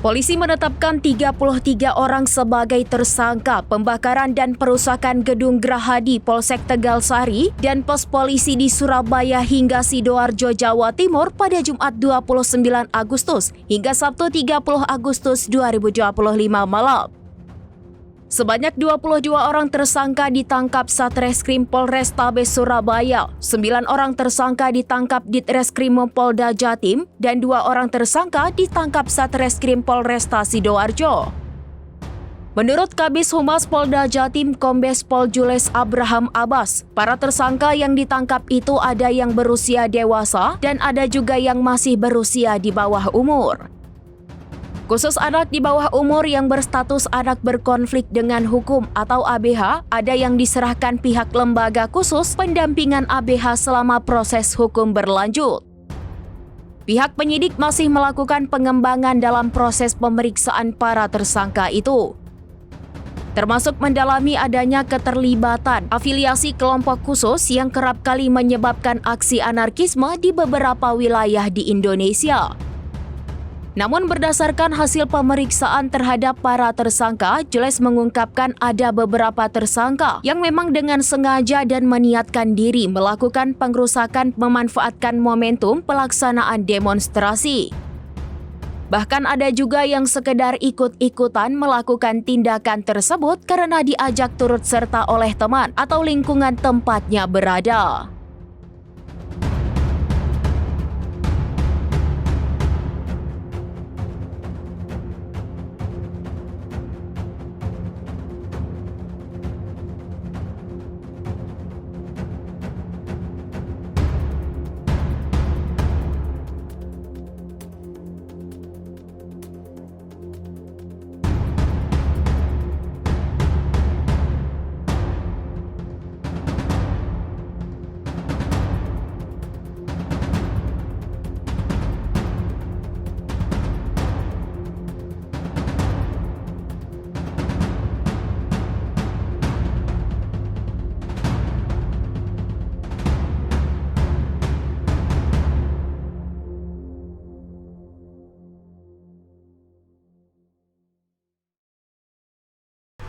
Polisi menetapkan 33 orang sebagai tersangka pembakaran dan perusakan gedung Gerahadi Polsek Tegal Sari dan pos polisi di Surabaya hingga Sidoarjo, Jawa Timur pada Jumat 29 Agustus hingga Sabtu 30 Agustus 2025 malam. Sebanyak 22 orang tersangka ditangkap Satreskrim Polrestabes Surabaya, 9 orang tersangka ditangkap Ditreskrim Polda Jatim, dan 2 orang tersangka ditangkap Satreskrim Polresta Sidoarjo. Menurut Kabis Humas Polda Jatim Kombes Pol Jules Abraham Abbas, para tersangka yang ditangkap itu ada yang berusia dewasa dan ada juga yang masih berusia di bawah umur. Khusus anak di bawah umur yang berstatus anak berkonflik dengan hukum atau ABH, ada yang diserahkan pihak lembaga khusus pendampingan ABH selama proses hukum berlanjut. Pihak penyidik masih melakukan pengembangan dalam proses pemeriksaan para tersangka itu, termasuk mendalami adanya keterlibatan afiliasi kelompok khusus yang kerap kali menyebabkan aksi anarkisme di beberapa wilayah di Indonesia. Namun berdasarkan hasil pemeriksaan terhadap para tersangka, Jules mengungkapkan ada beberapa tersangka yang memang dengan sengaja dan meniatkan diri melakukan pengrusakan memanfaatkan momentum pelaksanaan demonstrasi. Bahkan ada juga yang sekedar ikut-ikutan melakukan tindakan tersebut karena diajak turut serta oleh teman atau lingkungan tempatnya berada.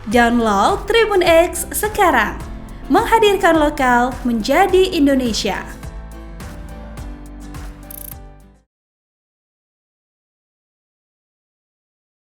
Download Tribun X sekarang, menghadirkan lokal menjadi Indonesia.